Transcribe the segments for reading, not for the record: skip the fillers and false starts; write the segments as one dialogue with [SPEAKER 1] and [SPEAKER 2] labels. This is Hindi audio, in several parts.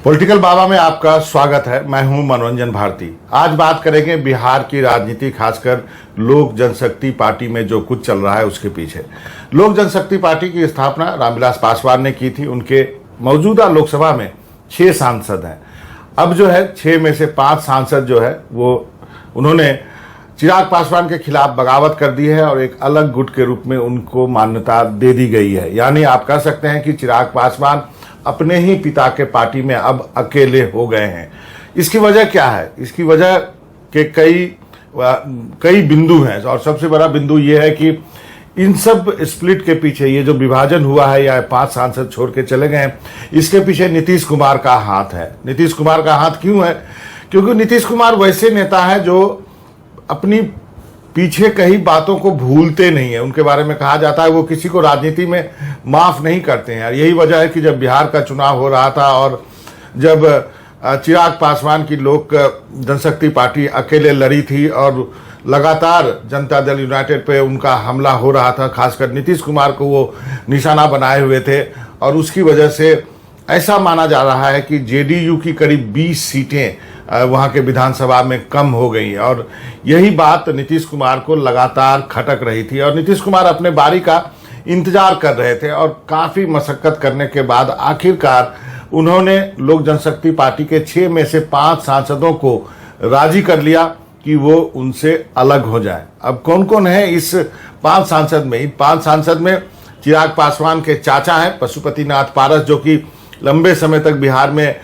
[SPEAKER 1] पॉलिटिकल बाबा में आपका स्वागत है। मैं हूं मनोरंजन भारती। आज बात करेंगे बिहार की राजनीति, खासकर लोक जनशक्ति पार्टी में जो कुछ चल रहा है उसके पीछे। लोक जनशक्ति पार्टी की स्थापना रामविलास पासवान ने की थी। उनके मौजूदा लोकसभा में 6 सांसद हैं। अब जो है 6 में से 5 सांसद जो है वो उन्होंने चिराग पासवान के खिलाफ बगावत कर दी है और एक अलग गुट के रूप में उनको मान्यता दे दी गई है। यानी आप कह सकते हैं कि चिराग पासवान अपने ही पिता के पार्टी में अब अकेले हो गए हैं। इसकी वजह क्या है? इसकी वजह के कई बिंदु हैं और सबसे बड़ा बिंदु यह है कि इन सब स्प्लिट के पीछे, ये जो विभाजन हुआ है या 5 सांसद छोड़ के चले गए हैं, इसके पीछे नीतीश कुमार का हाथ है। नीतीश कुमार का हाथ क्यों है? क्योंकि नीतीश कुमार वैसे नेता है जो अपनी पीछे कई बातों को भूलते नहीं है। उनके बारे में कहा जाता है वो किसी को राजनीति में माफ नहीं करते हैं। यही वजह है कि जब बिहार का चुनाव हो रहा था और जब चिराग पासवान की लोक जनशक्ति पार्टी अकेले लड़ी थी और लगातार जनता दल यूनाइटेड पे उनका हमला हो रहा था, खासकर नीतीश कुमार को वो निशाना बनाए हुए थे और उसकी वजह से ऐसा माना जा रहा है कि जेडीयू की करीब 20 सीटें वहाँ के विधानसभा में कम हो गई और यही बात नीतीश कुमार को लगातार खटक रही थी और नीतीश कुमार अपने बारी का इंतजार कर रहे थे और काफ़ी मशक्कत करने के बाद आखिरकार उन्होंने लोक जनशक्ति पार्टी के 6 में से 5 सांसदों को राजी कर लिया कि वो उनसे अलग हो जाए। अब कौन कौन है इस 5 सांसद में? इन 5 सांसद में चिराग पासवान के चाचा हैं पशुपतिनाथ पारस, जो कि लंबे समय तक बिहार में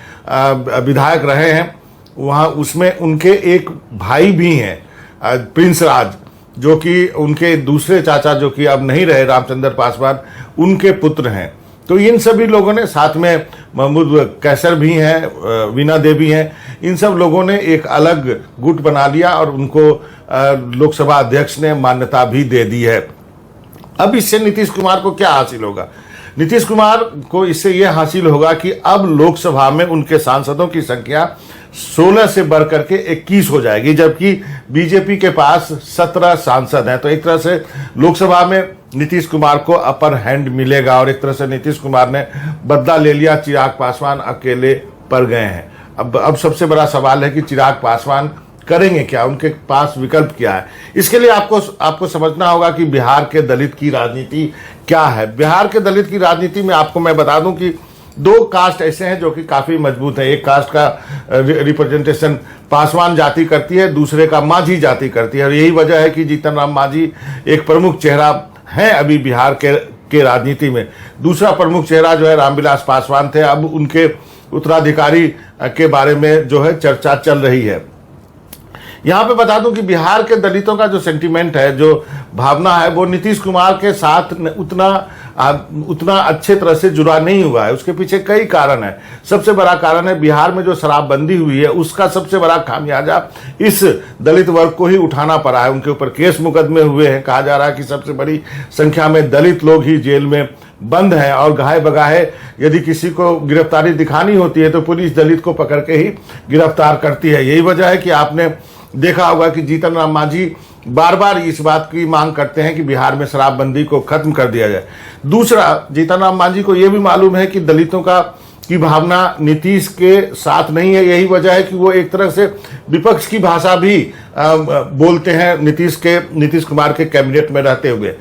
[SPEAKER 1] विधायक रहे हैं। वहाँ उसमें उनके एक भाई भी हैं प्रिंस राज, जो कि उनके दूसरे चाचा जो कि अब नहीं रहे रामचंद्र पासवान, उनके पुत्र हैं। तो इन सभी लोगों ने, साथ में महमूद कैसर भी हैं, वीना देवी हैं, इन सब लोगों ने एक अलग गुट बना लिया और उनको लोकसभा अध्यक्ष ने मान्यता भी दे दी है। अब इससे नीतीश कुमार को क्या हासिल होगा? नीतीश कुमार को इससे यह हासिल होगा कि अब लोकसभा में उनके सांसदों की संख्या 16 से बढ़कर के 21 हो जाएगी, जबकि बीजेपी के पास 17 सांसद हैं। तो एक तरह से लोकसभा में नीतीश कुमार को अपर हैंड मिलेगा और एक तरह से नीतीश कुमार ने बदला ले लिया। चिराग पासवान अकेले पड़ गए हैं। अब सबसे बड़ा सवाल है कि चिराग पासवान करेंगे क्या? उनके पास विकल्प क्या है? इसके लिए आपको समझना होगा कि बिहार के दलित की राजनीति क्या है। बिहार के दलित की राजनीति में आपको मैं बता दूं कि 2 कास्ट ऐसे हैं जो कि काफी मजबूत है। एक कास्ट का रिप्रेजेंटेशन पासवान जाति करती है, दूसरे का माझी जाति करती है और यही वजह है कि जीतन राम माझी एक प्रमुख चेहरा है अभी बिहार के राजनीति में। दूसरा प्रमुख चेहरा जो है रामविलास पासवान थे। अब उनके उत्तराधिकारी के बारे में जो है चर्चा चल रही है। यहाँ पे बता दूं कि बिहार के दलितों का जो सेंटीमेंट है, जो भावना है, वो नीतीश कुमार के साथ उतना अच्छे तरह से जुड़ा नहीं हुआ है। उसके पीछे कई कारण है। सबसे बड़ा कारण है बिहार में जो शराबबंदी हुई है उसका सबसे बड़ा खामियाजा इस दलित वर्ग को ही उठाना पड़ा है। उनके ऊपर केस मुकदमे हुए हैं। कहा जा रहा है कि सबसे बड़ी संख्या में दलित लोग ही जेल में बंद हैं और गाहे बगाहे यदि किसी को गिरफ्तारी दिखानी होती है तो पुलिस दलित को पकड़ के ही गिरफ्तार करती है। यही वजह है कि आपने देखा होगा कि जीतन राम मांझी बार बार इस बात की मांग करते हैं कि बिहार में शराबबंदी को खत्म कर दिया जाए। दूसरा, जीतन राम मांझी को यह भी मालूम है कि दलितों की भावना नीतीश के साथ नहीं है। यही वजह है कि वो एक तरह से विपक्ष की भाषा भी बोलते हैं नीतीश कुमार के कैबिनेट में रहते हुए।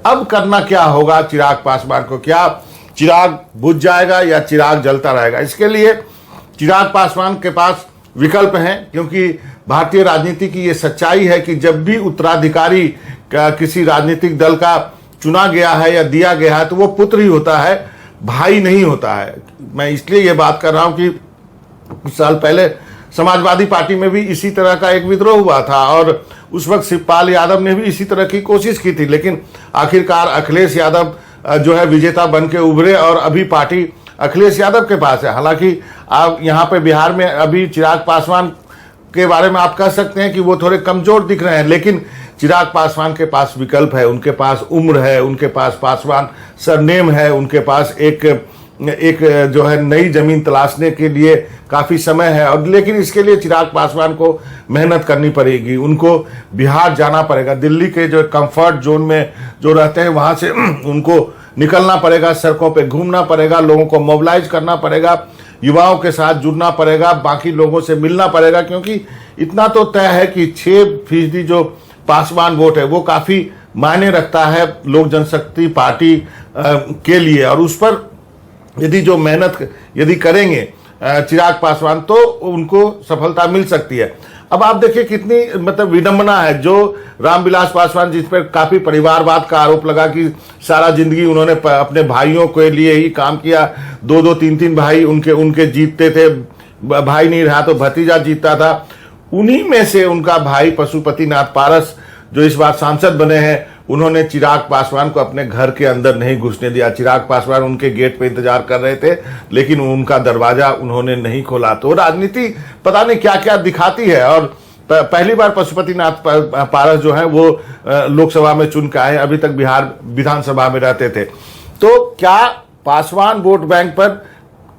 [SPEAKER 1] अब करना क्या होगा चिराग पासवान को? क्या चिराग बुझ जाएगा या चिराग जलता रहेगा? इसके लिए चिराग पासवान के पास विकल्प हैं, क्योंकि भारतीय राजनीति की ये सच्चाई है कि जब भी उत्तराधिकारी किसी राजनीतिक दल का चुना गया है या दिया गया है तो वो पुत्र ही होता है, भाई नहीं होता है। मैं इसलिए ये बात कर रहा हूं कि कुछ साल पहले समाजवादी पार्टी में भी इसी तरह का एक विद्रोह हुआ था और उस वक्त शिवपाल यादव ने भी इसी तरह की कोशिश की थी, लेकिन आखिरकार अखिलेश यादव जो है विजेता बन के उभरे और अभी पार्टी अखिलेश यादव के पास है। हालांकि आप यहाँ पे बिहार में अभी चिराग पासवान के बारे में आप कह सकते हैं कि वो थोड़े कमजोर दिख रहे हैं, लेकिन चिराग पासवान के पास विकल्प है। उनके पास उम्र है, उनके पास पासवान सरनेम है, उनके पास एक जो है नई जमीन तलाशने के लिए काफी समय है। और लेकिन इसके लिए चिराग पासवान को मेहनत करनी पड़ेगी। उनको बिहार जाना पड़ेगा। दिल्ली के जो कंफर्ट जोन में जो रहते हैं वहां से उनको निकलना पड़ेगा, सड़कों पे घूमना पड़ेगा, लोगों को मोबिलाइज करना पड़ेगा। युवाओं के साथ जुड़ना पड़ेगा, बाकी लोगों से मिलना पड़ेगा, क्योंकि इतना तो तय है कि 6% जो पासवान वोट है वो काफी मायने रखता है लोक जनशक्ति पार्टी के लिए, और उस पर यदि जो मेहनत यदि करेंगे चिराग पासवान तो उनको सफलता मिल सकती है। अब आप देखिए कितनी मतलब विडंबना है, जो रामविलास पासवान जिस पर काफी परिवारवाद का आरोप लगा कि सारा जिंदगी उन्होंने अपने भाइयों के लिए ही काम किया, 2-2, 3-3 भाई उनके जीतते थे, भाई नहीं रहा तो भतीजा जीतता था, उन्हीं में से उनका भाई पशुपतिनाथ पारस जो इस बार सांसद बने हैं, उन्होंने चिराग पासवान को अपने घर के अंदर नहीं घुसने दिया। चिराग पासवान उनके गेट पे इंतजार कर रहे थे, लेकिन उनका दरवाजा उन्होंने नहीं खोला। तो राजनीति पता नहीं क्या क्या दिखाती है। और पहली बार पशुपतिनाथ पारस जो है वो लोकसभा में चुन के आए, अभी तक बिहार विधानसभा में रहते थे। तो क्या पासवान वोट बैंक पर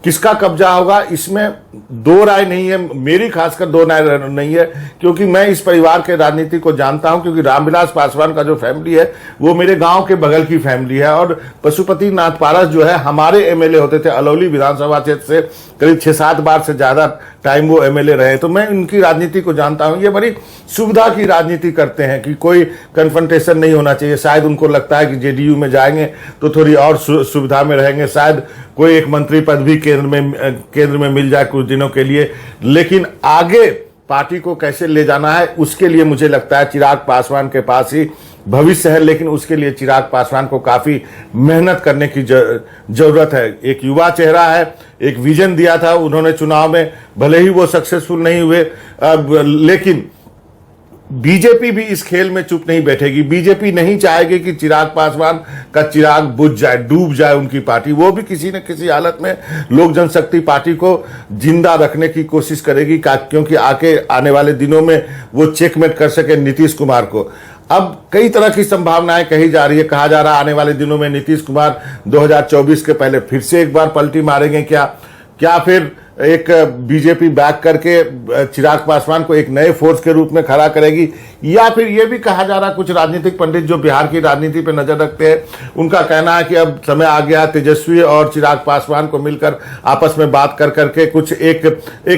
[SPEAKER 1] किसका कब्जा होगा, इसमें दो राय नहीं है, मेरी खासकर दो राय नहीं है, क्योंकि मैं इस परिवार के राजनीति को जानता हूं। क्योंकि रामविलास पासवान का जो फैमिली है वो मेरे गांव के बगल की फैमिली है, और पशुपतिनाथ पारस जो है हमारे एमएलए होते थे अलौली विधानसभा क्षेत्र से, करीब 6-7 बार से ज्यादा टाइम वो एमएलए रहे। तो मैं इनकी राजनीति को जानता हूं। ये बड़ी सुविधा की राजनीति करते हैं कि कोई कन्फ्रंटेशन नहीं होना चाहिए। शायद उनको लगता है कि जेडीयू में जाएंगे तो थोड़ी और सुविधा में रहेंगे, शायद कोई एक मंत्री पद भी केंद्र में मिल जाए कुछ दिनों के लिए, लेकिन आगे पार्टी को कैसे ले जाना है उसके लिए मुझे लगता है चिराग पासवान के पास ही भविष्य है। लेकिन उसके लिए चिराग पासवान को काफी मेहनत करने की जरूरत है। एक युवा चेहरा है, एक विजन दिया था उन्होंने चुनाव में, भले ही वो सक्सेसफुल नहीं हुए, लेकिन बीजेपी भी इस खेल में चुप नहीं बैठेगी। बीजेपी नहीं चाहेगी कि चिराग पासवान का चिराग बुझ जाए, डूब जाए उनकी पार्टी। वो भी किसी न किसी हालत में लोक जनशक्ति पार्टी को जिंदा रखने की कोशिश करेगी, क्योंकि आने वाले दिनों में वो चेकमेट कर सके नीतीश कुमार को। अब कई तरह की संभावनाएं कही जा रही है, कहा जा रहा है आने वाले दिनों में नीतीश कुमार 2024 के पहले फिर से एक बार पलटी मारेंगे क्या फिर एक बीजेपी बैक करके चिराग पासवान को एक नए फोर्स के रूप में खड़ा करेगी, या फिर ये भी कहा जा रहा, कुछ राजनीतिक पंडित जो बिहार की राजनीति पे नजर रखते हैं उनका कहना है कि अब समय आ गया तेजस्वी और चिराग पासवान को मिलकर आपस में बात कर करके कुछ एक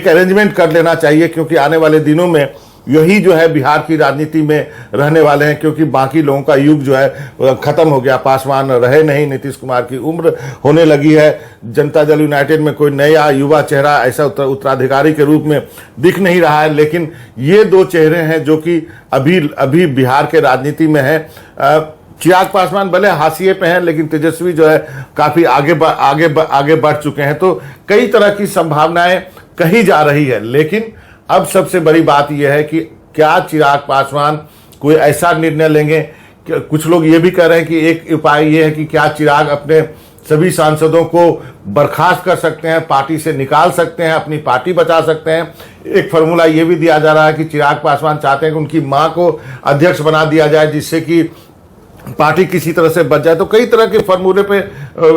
[SPEAKER 1] अरेंजमेंट कर लेना चाहिए, क्योंकि आने वाले दिनों में यही जो है बिहार की राजनीति में रहने वाले हैं। क्योंकि बाकी लोगों का युग जो है खत्म हो गया, पासवान रहे नहीं, नीतीश कुमार की उम्र होने लगी है, जनता दल यूनाइटेड में कोई नया युवा चेहरा ऐसा उत्तराधिकारी के रूप में दिख नहीं रहा है। लेकिन ये दो चेहरे हैं जो कि अभी बिहार के राजनीति में है। चिराग पासवान भले हाशिए पे हैं, लेकिन तेजस्वी जो है काफी आगे बढ़ चुके हैं। तो कई तरह की संभावनाएं कही जा रही है, लेकिन अब सबसे बड़ी बात यह है कि क्या चिराग पासवान कोई ऐसा निर्णय लेंगे। कुछ लोग ये भी कह रहे हैं कि एक उपाय ये है कि क्या चिराग अपने सभी सांसदों को बर्खास्त कर सकते हैं, पार्टी से निकाल सकते हैं, अपनी पार्टी बचा सकते हैं। एक फार्मूला ये भी दिया जा रहा है कि चिराग पासवान चाहते हैं कि उनकी मां को अध्यक्ष बना दिया जाए, जिससे कि पार्टी किसी तरह से बच जाए। तो कई तरह के फॉर्मूले पे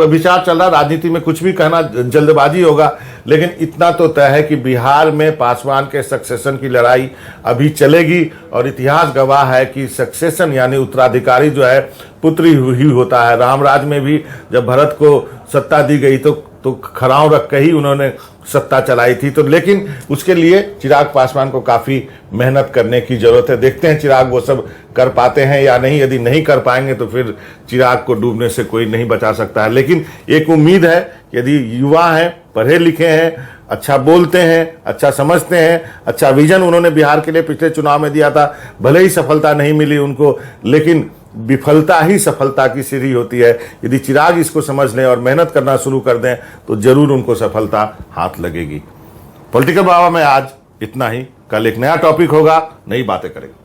[SPEAKER 1] विचार चल रहा। राजनीति में कुछ भी कहना जल्दबाजी होगा, लेकिन इतना तो तय है कि बिहार में पासवान के सक्सेशन की लड़ाई अभी चलेगी, और इतिहास गवाह है कि सक्सेशन यानी उत्तराधिकारी जो है पुत्र ही होता है। रामराज में भी जब भरत को सत्ता दी गई तो खराव रख के ही उन्होंने सत्ता चलाई थी। तो लेकिन उसके लिए चिराग पासवान को काफी मेहनत करने की जरूरत है। देखते हैं चिराग वो सब कर पाते हैं या नहीं। यदि नहीं कर पाएंगे तो फिर चिराग को डूबने से कोई नहीं बचा सकता है। लेकिन एक उम्मीद है, यदि युवा हैं, पढ़े लिखे हैं, अच्छा बोलते हैं, अच्छा समझते हैं, अच्छा विजन उन्होंने बिहार के लिए पिछले चुनाव में दिया था, भले ही सफलता नहीं मिली उनको, लेकिन विफलता ही सफलता की सीढ़ी होती है। यदि चिराग इसको समझ लें और मेहनत करना शुरू कर दें तो जरूर उनको सफलता हाथ लगेगी। पॉलिटिकल बाबा में आज इतना ही। कल एक नया टॉपिक होगा, नई बातें करेंगे।